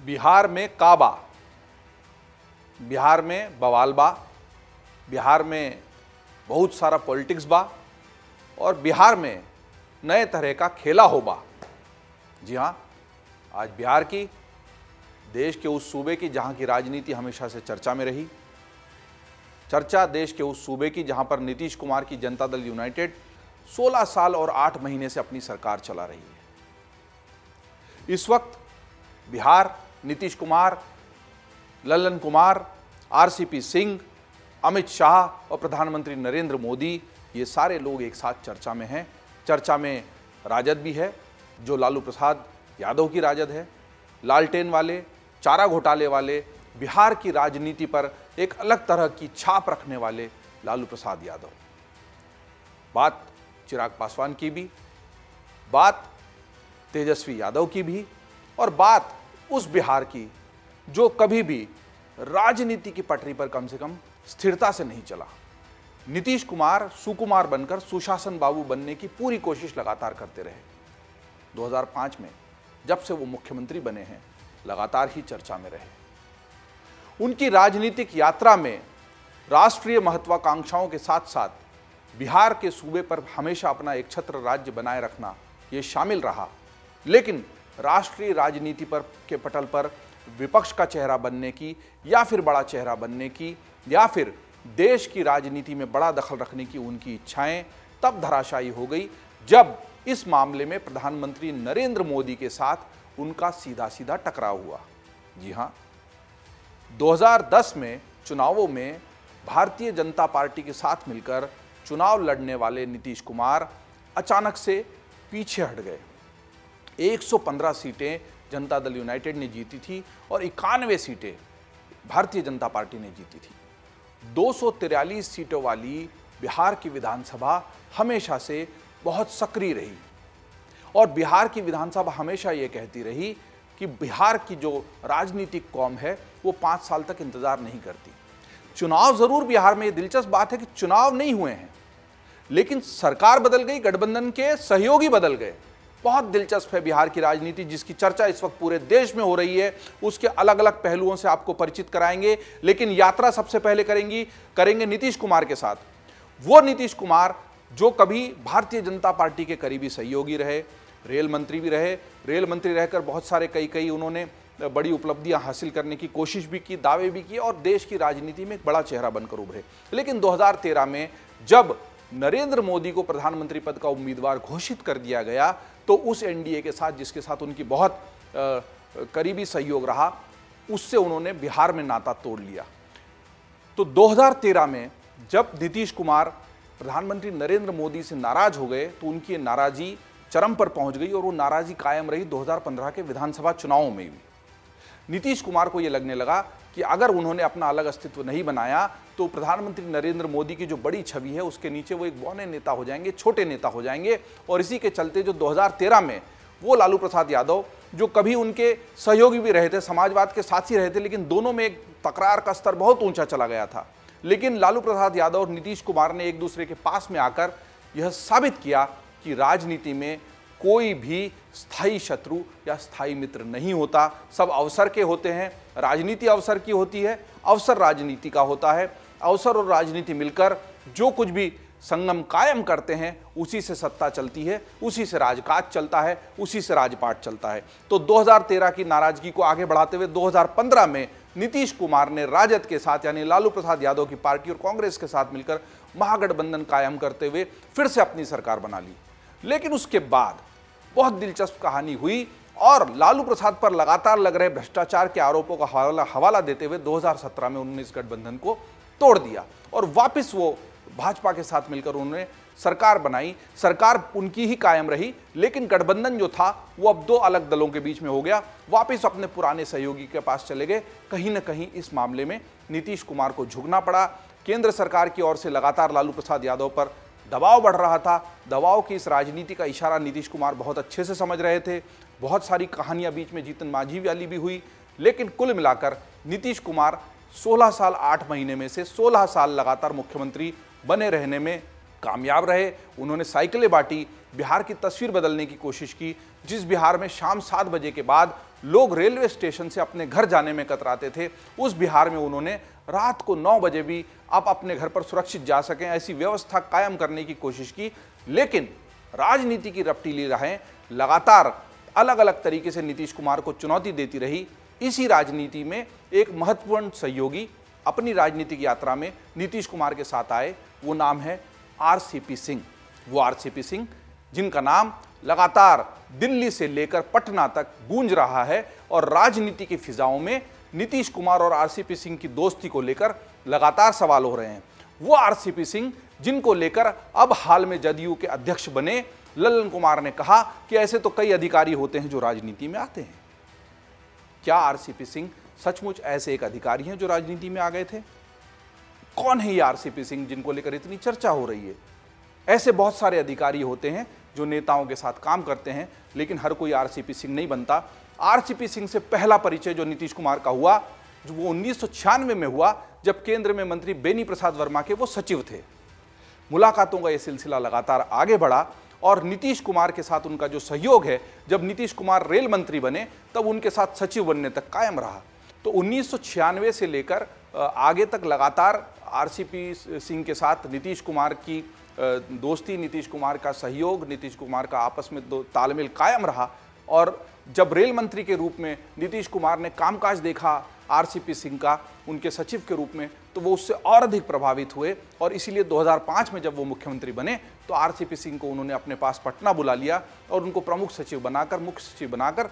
बिहार में काबा, बिहार में बवाल बा, बिहार में बहुत सारा पॉलिटिक्स बा और बिहार में नए तरह का खेला हो बा। जी हाँ, आज बिहार की, देश के उस सूबे की जहाँ की राजनीति हमेशा से चर्चा में रही, चर्चा देश के उस सूबे की जहाँ पर नीतीश कुमार की जनता दल यूनाइटेड 16 साल और 8 महीने से अपनी सरकार चला रही है। इस वक्त बिहार, नीतीश कुमार, लल्लन कुमार, आरसीपी सिंह, अमित शाह और प्रधानमंत्री नरेंद्र मोदी, ये सारे लोग एक साथ चर्चा में हैं। चर्चा में राजद भी है, जो लालू प्रसाद यादव की राजद है, लालटेन वाले, चारा घोटाले वाले, बिहार की राजनीति पर एक अलग तरह की छाप रखने वाले लालू प्रसाद यादव। बात चिराग पासवान की भी, बात तेजस्वी यादव की भी, और बात उस बिहार की जो कभी भी राजनीति की पटरी पर कम से कम स्थिरता से नहीं चला। नीतीश कुमार सुकुमार बनकर सुशासन बाबू बनने की पूरी कोशिश लगातार करते रहे। 2005 में जब से वो मुख्यमंत्री बने हैं, लगातार ही चर्चा में रहे। उनकी राजनीतिक यात्रा में राष्ट्रीय महत्वाकांक्षाओं के साथ साथ बिहार के सूबे पर हमेशा अपना एक छत्र राज्य बनाए रखना ये शामिल रहा। लेकिन राष्ट्रीय राजनीति पर के पटल पर विपक्ष का चेहरा बनने की, या फिर बड़ा चेहरा बनने की, या फिर देश की राजनीति में बड़ा दखल रखने की उनकी इच्छाएं तब धराशायी हो गई जब इस मामले में प्रधानमंत्री नरेंद्र मोदी के साथ उनका सीधा सीधा टकराव हुआ। जी हां, 2010 में चुनावों में भारतीय जनता पार्टी के साथ मिलकर चुनाव लड़ने वाले नीतीश कुमार अचानक से पीछे हट गए। 115 सीटें जनता दल यूनाइटेड ने जीती थी और 91 सीटें भारतीय जनता पार्टी ने जीती थी। 243 सीटों वाली बिहार की विधानसभा हमेशा से बहुत सक्रिय रही और बिहार की विधानसभा हमेशा ये कहती रही कि बिहार की जो राजनीतिक कौम है वो 5 साल तक इंतजार नहीं करती। चुनाव जरूर बिहार में, ये दिलचस्प बात है कि चुनाव नहीं हुए हैं, लेकिन सरकार बदल गई, गठबंधन के सहयोगी बदल गए। बहुत दिलचस्प है बिहार की राजनीति, जिसकी चर्चा इस वक्त पूरे देश में हो रही है। उसके अलग अलग पहलुओं से आपको परिचित कराएंगे, लेकिन यात्रा सबसे पहले करेंगे नीतीश कुमार के साथ। वो नीतीश कुमार जो कभी भारतीय जनता पार्टी के करीबी सहयोगी रहे, रेल मंत्री भी रहे, रेल मंत्री रहकर बहुत सारे कई उन्होंने बड़ी उपलब्धियां हासिल करने की कोशिश भी की, दावे भी किए और देश की राजनीति में एक बड़ा चेहरा बनकर उभरे। लेकिन 2013 में जब नरेंद्र मोदी को प्रधानमंत्री पद का उम्मीदवार घोषित कर दिया गया, तो उस एनडीए के साथ जिसके साथ उनकी बहुत करीबी सहयोग रहा, उससे उन्होंने बिहार में नाता तोड़ लिया। तो 2013 में जब नीतीश कुमार प्रधानमंत्री नरेंद्र मोदी से नाराज हो गए, तो उनकी नाराजी चरम पर पहुंच गई और वो नाराजी कायम रही 2015 के विधानसभा चुनावों में भी। नीतीश कुमार को यह लगने लगा कि अगर उन्होंने अपना अलग अस्तित्व नहीं बनाया तो प्रधानमंत्री नरेंद्र मोदी की जो बड़ी छवि है उसके नीचे वो एक बौने नेता हो जाएंगे, छोटे नेता हो जाएंगे। और इसी के चलते जो 2013 में वो लालू प्रसाद यादव, जो कभी उनके सहयोगी भी रहे थे, समाजवाद के साथ ही रहे थे, लेकिन दोनों में एक तकरार का स्तर बहुत ऊंचा चला गया था। लेकिन लालू प्रसाद यादव और नीतीश कुमार ने एक दूसरे के पास में आकर यह साबित किया कि राजनीति में कोई भी स्थायी शत्रु या स्थायी मित्र नहीं होता, सब अवसर के होते हैं। राजनीति अवसर की होती है, अवसर राजनीति का होता है। अवसर और राजनीति मिलकर जो कुछ भी संगम कायम करते हैं, उसी से सत्ता चलती है, उसी से राजकाज चलता है, उसी से राजपाट चलता है। तो 2013 की नाराजगी को आगे बढ़ाते हुए 2015 में नीतीश कुमार ने राजद के साथ, यानी लालू प्रसाद यादव की पार्टी और कांग्रेस के साथ मिलकर महागठबंधन कायम करते हुए फिर से अपनी सरकार बना ली। लेकिन उसके बाद बहुत दिलचस्प कहानी हुई और लालू प्रसाद पर लगातार लग रहे भ्रष्टाचार के आरोपों का हवाला देते हुए 2017 में उन्होंने इस गठबंधन को तोड़ दिया और वापस वो भाजपा के साथ मिलकर उन्होंने सरकार बनाई। सरकार उनकी ही कायम रही, लेकिन गठबंधन जो था वो अब दो अलग दलों के बीच में हो गया। वापस अपने पुराने सहयोगी के पास चले गए। कहीं ना कहीं इस मामले में नीतीश कुमार को झुकना पड़ा। केंद्र सरकार की ओर से लगातार लालू प्रसाद यादव पर दबाव बढ़ रहा था। दबाव की इस राजनीति का इशारा नीतीश कुमार बहुत अच्छे से समझ रहे थे। बहुत सारी कहानियां बीच में जीतन मांझी वाली भी हुई, लेकिन कुल मिलाकर नीतीश कुमार 16 साल 8 महीने में से 16 साल लगातार मुख्यमंत्री बने रहने में कामयाब रहे। उन्होंने साइकिलें बांटी, बिहार की तस्वीर बदलने की कोशिश की। जिस बिहार में शाम 7 बजे के बाद लोग रेलवे स्टेशन से अपने घर जाने में कतराते थे, उस बिहार में उन्होंने रात को 9 बजे भी आप अपने घर पर सुरक्षित जा सकें ऐसी व्यवस्था कायम करने की कोशिश की। लेकिन राजनीति की रपटीली राहें लगातार अलग अलग तरीके से नीतीश कुमार को चुनौती देती रही। इसी राजनीति में एक महत्वपूर्ण सहयोगी अपनी राजनीतिक यात्रा में नीतीश कुमार के साथ आए, वो नाम है आरसीपी सिंह। वो आरसीपी सिंह जिनका नाम लगातार दिल्ली से लेकर पटना तक गूंज रहा है और राजनीति की फिजाओं में नीतीश कुमार और आरसीपी सिंह की दोस्ती को लेकर लगातार सवाल हो रहे हैं। वो आरसीपी सिंह जिनको लेकर अब हाल में जदयू के अध्यक्ष बने ललन कुमार ने कहा कि ऐसे तो कई अधिकारी होते हैं जो राजनीति में आते हैं। क्या आरसीपी सिंह सचमुच ऐसे एक अधिकारी हैं जो राजनीति में आ गए थे? कौन है ये आरसीपी सिंह जिनको लेकर इतनी चर्चा हो रही है? ऐसे बहुत सारे अधिकारी होते हैं जो नेताओं के साथ काम करते हैं, लेकिन हर कोई आरसीपी सिंह नहीं बनता। आरसीपी सिंह से पहला परिचय जो नीतीश कुमार का हुआ, जो वो 1996 में हुआ, जब केंद्र में मंत्री बेनी प्रसाद वर्मा के वो सचिव थे। मुलाकातों का ये सिलसिला लगातार आगे बढ़ा और नीतीश कुमार के साथ उनका जो सहयोग है, जब नीतीश कुमार रेल मंत्री बने तब उनके साथ सचिव बनने तक कायम रहा। तो 1996 से लेकर आगे तक लगातार आरसीपी सिंह के साथ नीतीश कुमार की दोस्ती, नीतीश कुमार का सहयोग, नीतीश कुमार का आपस में तालमेल कायम रहा। और जब रेल मंत्री के रूप में नीतीश कुमार ने कामकाज देखा आरसीपी सिंह का उनके सचिव के रूप में, तो वो उससे और अधिक प्रभावित हुए और इसीलिए 2005 में जब वो मुख्यमंत्री बने तो आरसीपी सिंह को उन्होंने अपने पास पटना बुला लिया और उनको प्रमुख सचिव बनाकर, मुख्य सचिव बनाकर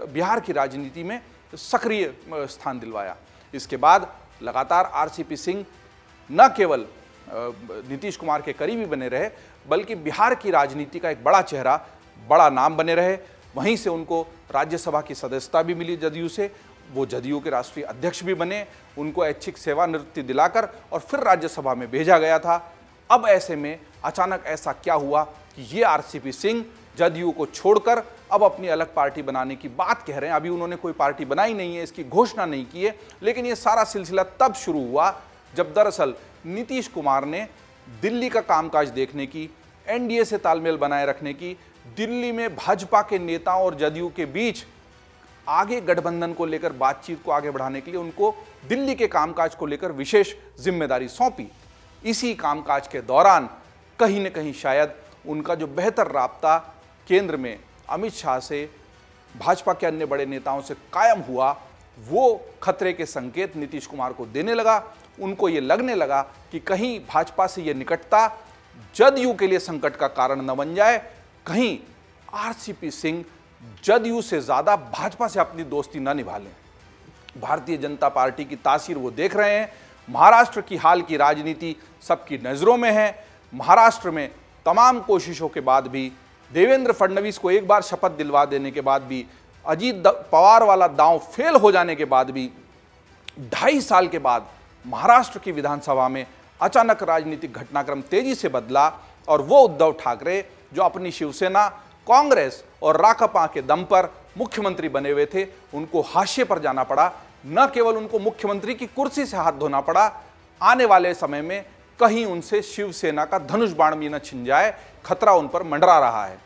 बिहार की राजनीति में सक्रिय स्थान दिलवाया। इसके बाद लगातार आरसीपी सिंह न केवल नीतीश कुमार के करीबी बने रहे, बल्कि बिहार की राजनीति का एक बड़ा चेहरा, बड़ा नाम बने रहे। वहीं से उनको राज्यसभा की सदस्यता भी मिली जदयू से, वो जदयू के राष्ट्रीय अध्यक्ष भी बने, उनको ऐच्छिक सेवानिवृत्ति दिलाकर और फिर राज्यसभा में भेजा गया था। अब ऐसे में अचानक ऐसा क्या हुआ कि ये आरसीपी सिंह जदयू को छोड़कर अब अपनी अलग पार्टी बनाने की बात कह रहे हैं। अभी उन्होंने कोई पार्टी बनाई नहीं है, इसकी घोषणा नहीं की है, लेकिन ये सारा सिलसिला तब शुरू हुआ जब दरअसल नीतीश कुमार ने दिल्ली का कामकाज देखने की, एनडीए से तालमेल बनाए रखने की, दिल्ली में भाजपा के नेताओं और जदयू के बीच आगे गठबंधन को लेकर बातचीत को आगे बढ़ाने के लिए उनको दिल्ली के कामकाज को लेकर विशेष जिम्मेदारी सौंपी। इसी कामकाज के दौरान कहीं न कहीं शायद उनका जो बेहतर राब्ता केंद्र में अमित शाह से, भाजपा के अन्य बड़े नेताओं से कायम हुआ, वो खतरे के संकेत नीतीश कुमार को देने लगा। उनको ये लगने लगा कि कहीं भाजपा से ये निकटता जदयू के लिए संकट का कारण न बन जाए, कहीं आरसीपी सिंह जदयू से ज्यादा भाजपा से अपनी दोस्ती न निभा लें। भारतीय जनता पार्टी की तासीर वो देख रहे हैं। महाराष्ट्र की हाल की राजनीति सबकी नजरों में है। महाराष्ट्र में तमाम कोशिशों के बाद भी, देवेंद्र फडणवीस को एक बार शपथ दिलवा देने के बाद भी, अजीत पवार वाला दांव फेल हो जाने के बाद भी, 2.5 साल के बाद महाराष्ट्र की विधानसभा में अचानक राजनीतिक घटनाक्रम तेजी से बदला और वो उद्धव ठाकरे जो अपनी शिवसेना, कांग्रेस और राकापा के दम पर मुख्यमंत्री बने हुए थे, उनको हाशिए पर जाना पड़ा। न केवल उनको मुख्यमंत्री की कुर्सी से हाथ धोना पड़ा, आने वाले समय में कहीं उनसे शिवसेना का धनुष बाण भी न छिन जाए, खतरा उन पर मंडरा रहा है।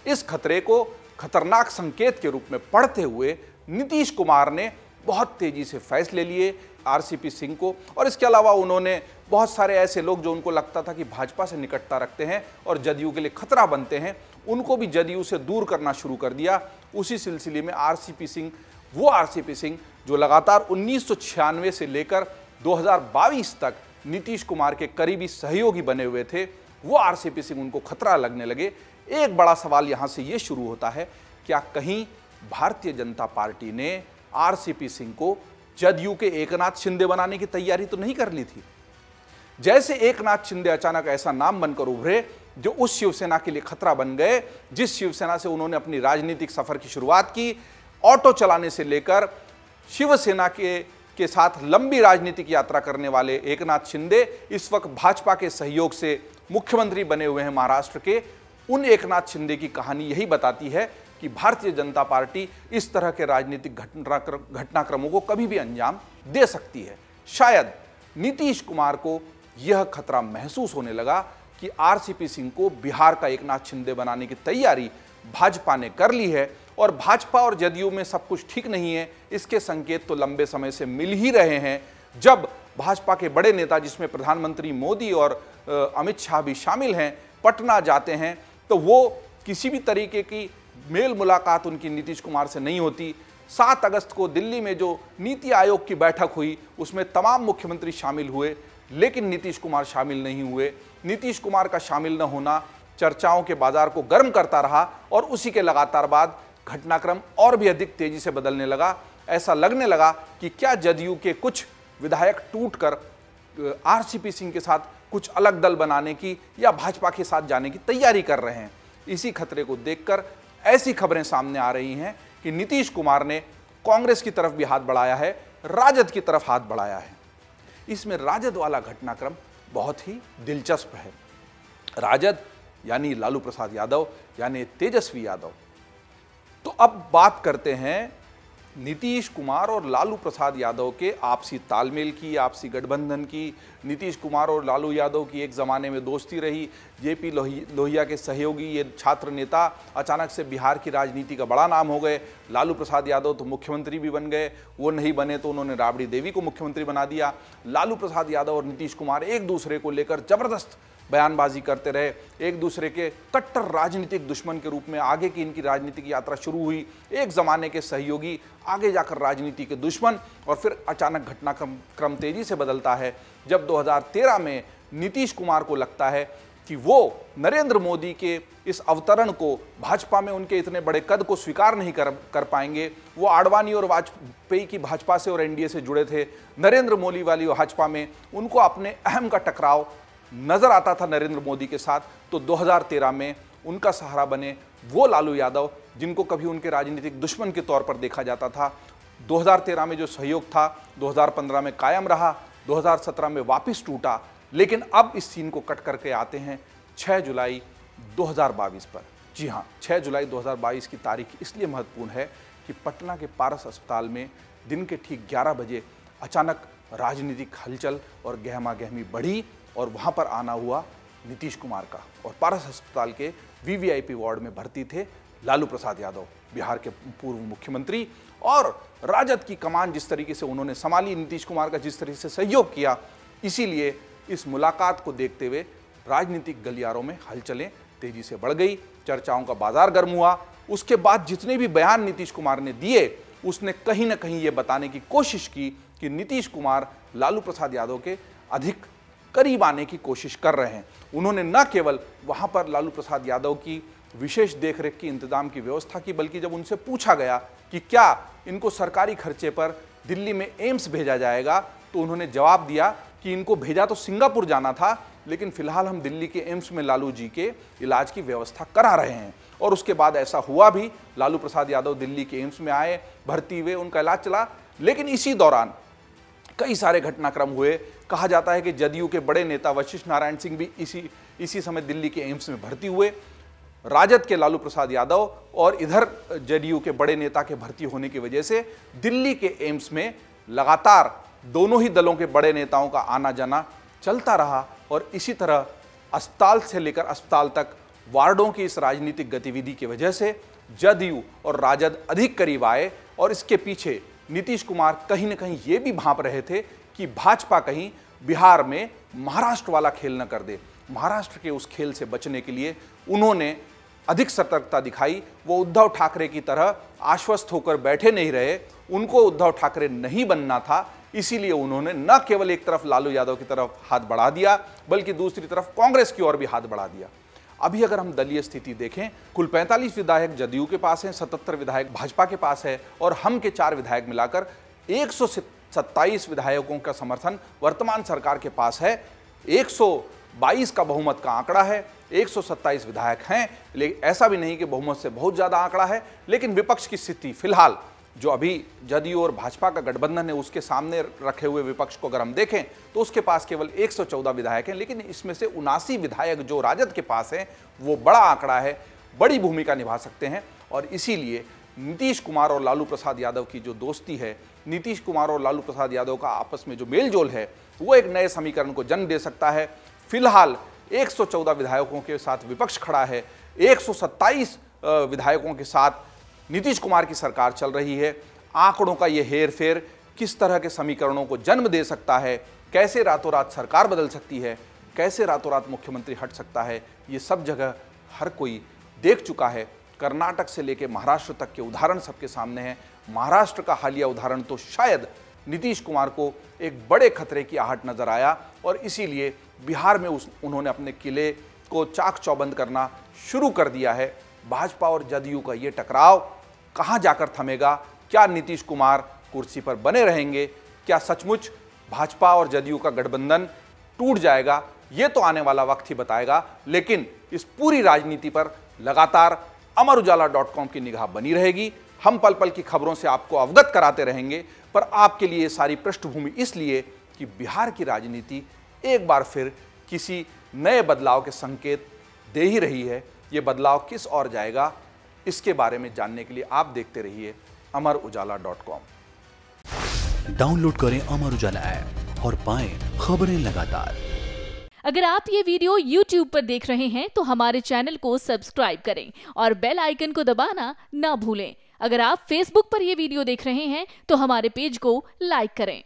इस खतरे को खतरनाक संकेत के रूप में पढ़ते हुए नीतीश कुमार ने बहुत तेजी से फैसले लिए आरसीपी सिंह को, और इसके अलावा उन्होंने बहुत सारे ऐसे लोग जो उनको लगता था कि भाजपा से निकटता रखते हैं और जदयू के लिए खतरा बनते हैं, उनको भी जदयू से दूर करना शुरू कर दिया। उसी सिलसिले में आरसीपी सिंह, वो आरसीपी सिंह जो लगातार 1996 से लेकर 2022 तक नीतीश कुमार के करीबी सहयोगी बने हुए थे, वो आरसीपी सिंह उनको खतरा लगने लगे। एक बड़ा सवाल यहां से ये शुरू होता है, क्या कहीं भारतीय जनता पार्टी ने आरसीपी सिंह को जदयू के एकनाथ शिंदे बनाने की तैयारी तो नहीं कर ली थी? जैसे एकनाथ शिंदे अचानक ऐसा नाम बनकर उभरे जो उस शिवसेना के लिए खतरा बन गए, जिस शिवसेना से उन्होंने अपनी राजनीतिक सफर की शुरुआत की, ऑटो चलाने से लेकर शिवसेना के साथ लंबी राजनीतिक यात्रा करने वाले एकनाथ शिंदे इस वक्त भाजपा के सहयोग से मुख्यमंत्री बने हुए हैं महाराष्ट्र के। उन एकनाथ शिंदे की कहानी यही बताती है कि भारतीय जनता पार्टी इस तरह के राजनीतिक घटनाक्रमों को कभी भी अंजाम दे सकती है। शायद नीतीश कुमार को यह खतरा महसूस होने लगा कि आरसीपी सिंह को बिहार का एकनाथ शिंदे बनाने की तैयारी भाजपा ने कर ली है और भाजपा और जदयू में सब कुछ ठीक नहीं है, इसके संकेत तो लंबे समय से मिल ही रहे हैं। जब भाजपा के बड़े नेता, जिसमें प्रधानमंत्री मोदी और अमित शाह भी शामिल हैं, पटना जाते हैं तो वो किसी भी तरीके की मेल मुलाकात उनकी नीतीश कुमार से नहीं होती। 7 अगस्त को दिल्ली में जो नीति आयोग की बैठक हुई उसमें तमाम मुख्यमंत्री शामिल हुए, लेकिन नीतीश कुमार शामिल नहीं हुए। नीतीश कुमार का शामिल न होना चर्चाओं के बाजार को गर्म करता रहा और उसी के लगातार बाद घटनाक्रम और भी अधिक तेजी से बदलने लगा। ऐसा लगने लगा कि क्या जदयू के कुछ विधायक टूटकर आरसीपी सिंह के साथ कुछ अलग दल बनाने की या भाजपा के साथ जाने की तैयारी कर रहे हैं। इसी खतरे को देखकर ऐसी खबरें सामने आ रही हैं कि नीतीश कुमार ने कांग्रेस की तरफ भी हाथ बढ़ाया है, राजद की तरफ हाथ बढ़ाया है। इसमें राजद वाला घटनाक्रम बहुत ही दिलचस्प है। राजद यानी लालू प्रसाद यादव यानी तेजस्वी यादव। तो अब बात करते हैं नीतीश कुमार और लालू प्रसाद यादव के आपसी तालमेल की, आपसी गठबंधन की। नीतीश कुमार और लालू यादव की एक ज़माने में दोस्ती रही। जेपी लोहिया के सहयोगी ये छात्र नेता अचानक से बिहार की राजनीति का बड़ा नाम हो गए। लालू प्रसाद यादव तो मुख्यमंत्री भी बन गए, वो नहीं बने तो उन्होंने राबड़ी देवी को मुख्यमंत्री बना दिया। लालू प्रसाद यादव और नीतीश कुमार एक दूसरे को लेकर जबरदस्त बयानबाजी करते रहे, एक दूसरे के कट्टर राजनीतिक दुश्मन के रूप में आगे की इनकी राजनीतिक यात्रा शुरू हुई। एक ज़माने के सहयोगी, आगे जाकर राजनीति के दुश्मन, और फिर अचानक घटनाक्रम तेजी से बदलता है जब 2013 में नीतीश कुमार को लगता है कि वो नरेंद्र मोदी के इस अवतरण को, भाजपा में उनके इतने बड़े कद को स्वीकार नहीं कर पाएंगे। वो आडवाणी और वाजपेयी की भाजपा से और एनडीए से जुड़े थे। नरेंद्र मोदी वाली भाजपा में उनको अपने अहम का टकराव नजर आता था नरेंद्र मोदी के साथ। तो 2013 में उनका सहारा बने वो लालू यादव, जिनको कभी उनके राजनीतिक दुश्मन के तौर पर देखा जाता था। 2013 में जो सहयोग था 2015 में कायम रहा, 2017 में वापस टूटा। लेकिन अब इस सीन को कट करके आते हैं 6 जुलाई 2022 पर। जी हाँ, 6 जुलाई 2022 की तारीख इसलिए महत्वपूर्ण है कि पटना के पारस अस्पताल में दिन के ठीक 11 बजे अचानक राजनीतिक हलचल और गहमा गहमी बढ़ी और वहाँ पर आना हुआ नीतीश कुमार का। और पारस अस्पताल के वीवीआईपी वार्ड में भर्ती थे लालू प्रसाद यादव, बिहार के पूर्व मुख्यमंत्री। और राजद की कमान जिस तरीके से उन्होंने संभाली, नीतीश कुमार का जिस तरीके से सहयोग किया, इसीलिए इस मुलाकात को देखते हुए राजनीतिक गलियारों में हलचलें तेजी से बढ़ गई, चर्चाओं का बाजार गर्म हुआ। उसके बाद जितने भी बयान नीतीश कुमार ने दिए, उसने कहीं ना कहीं ये बताने की कोशिश की कि नीतीश कुमार लालू प्रसाद यादव के अधिक करीब आने की कोशिश कर रहे हैं। उन्होंने न केवल वहां पर लालू प्रसाद यादव की विशेष देखरेख की इंतजाम की व्यवस्था की, बल्कि जब उनसे पूछा गया कि क्या इनको सरकारी खर्चे पर दिल्ली में एम्स भेजा जाएगा, तो उन्होंने जवाब दिया कि इनको भेजा तो सिंगापुर जाना था, लेकिन फिलहाल हम दिल्ली के एम्स में लालू जी के इलाज की व्यवस्था करा रहे हैं। और उसके बाद ऐसा हुआ भी, लालू प्रसाद यादव दिल्ली के एम्स में आए, भर्ती हुए, उनका इलाज चला। लेकिन इसी दौरान कई सारे घटनाक्रम हुए। कहा जाता है कि जदयू के बड़े नेता वशिष्ठ नारायण सिंह भी इसी समय दिल्ली के एम्स में भर्ती हुए। राजद के लालू प्रसाद यादव और इधर जदयू के बड़े नेता के भर्ती होने की वजह से दिल्ली के एम्स में लगातार दोनों ही दलों के बड़े नेताओं का आना जाना चलता रहा। और इसी तरह अस्पताल से लेकर अस्पताल तक वार्डों की इस राजनीतिक गतिविधि की वजह से जदयू और राजद अधिक करीब आए। और इसके पीछे नीतीश कुमार कहीं ना कहीं ये भी भांप रहे थे कि भाजपा कहीं बिहार में महाराष्ट्र वाला खेल न कर दे। महाराष्ट्र के उस खेल से बचने के लिए उन्होंने अधिक सतर्कता दिखाई। वो उद्धव ठाकरे की तरह आश्वस्त होकर बैठे नहीं रहे, उनको उद्धव ठाकरे नहीं बनना था। इसीलिए उन्होंने न केवल एक तरफ लालू यादव की तरफ हाथ बढ़ा दिया, बल्कि दूसरी तरफ कांग्रेस की ओर भी हाथ बढ़ा दिया। अभी अगर हम दलीय स्थिति देखें, कुल 45 विधायक जदयू के पास हैं, 77 विधायक भाजपा के पास है, और हम के 4 विधायक मिलाकर 127 विधायकों का समर्थन वर्तमान सरकार के पास है। 122 का बहुमत का आंकड़ा है, 127 विधायक हैं। लेकिन ऐसा भी नहीं कि बहुमत से बहुत ज़्यादा आंकड़ा है, लेकिन विपक्ष की स्थिति फिलहाल जो अभी जदयू और भाजपा का गठबंधन है, उसके सामने रखे हुए विपक्ष को अगर हम देखें तो उसके पास केवल 114 विधायक हैं। लेकिन इसमें से 79 विधायक जो राजद के पास हैं, वो बड़ा आंकड़ा है, बड़ी भूमिका निभा सकते हैं। और इसीलिए नीतीश कुमार और लालू प्रसाद यादव की जो दोस्ती है, नीतीश कुमार और लालू प्रसाद यादव का आपस में जो मेलजोल है, वो एक नए समीकरण को जन्म दे सकता है। फिलहाल 114 विधायकों के साथ विपक्ष खड़ा है, 127 विधायकों के साथ नीतीश कुमार की सरकार चल रही है। आंकड़ों का ये हेर फेर किस तरह के समीकरणों को जन्म दे सकता है, कैसे रातों रात सरकार बदल सकती है, कैसे रातों रात मुख्यमंत्री हट सकता है, ये सब जगह हर कोई देख चुका है। कर्नाटक से लेकर महाराष्ट्र तक के उदाहरण सबके सामने हैं। महाराष्ट्र का हालिया उदाहरण तो शायद नीतीश कुमार को एक बड़े खतरे की आहट नजर आया और इसीलिए बिहार में उन्होंने अपने किले को चाक चौबंद करना शुरू कर दिया है। भाजपा और जदयू का ये टकराव कहां जाकर थमेगा? क्या नीतीश कुमार कुर्सी पर बने रहेंगे? क्या सचमुच भाजपा और जदयू का गठबंधन टूट जाएगा? ये तो आने वाला वक्त ही बताएगा। लेकिन इस पूरी राजनीति पर लगातार अमरउजाला.com की निगाह बनी रहेगी। हम पल पल की खबरों से आपको अवगत कराते रहेंगे, पर आपके लिए ये सारी पृष्ठभूमि इसलिए कि बिहार की राजनीति एक बार फिर किसी नए बदलाव के संकेत दे ही रही है। ये बदलाव किस ओर जाएगा, इसके बारे में जानने के लिए आप देखते रहिए अमरउजाला.com। डाउनलोड करें अमर उजाला ऐप और पाएं खबरें लगातार। अगर आप ये वीडियो YouTube पर देख रहे हैं तो हमारे चैनल को सब्सक्राइब करें और बेल आइकन को दबाना ना भूलें। अगर आप Facebook पर यह वीडियो देख रहे हैं तो हमारे पेज को लाइक करें।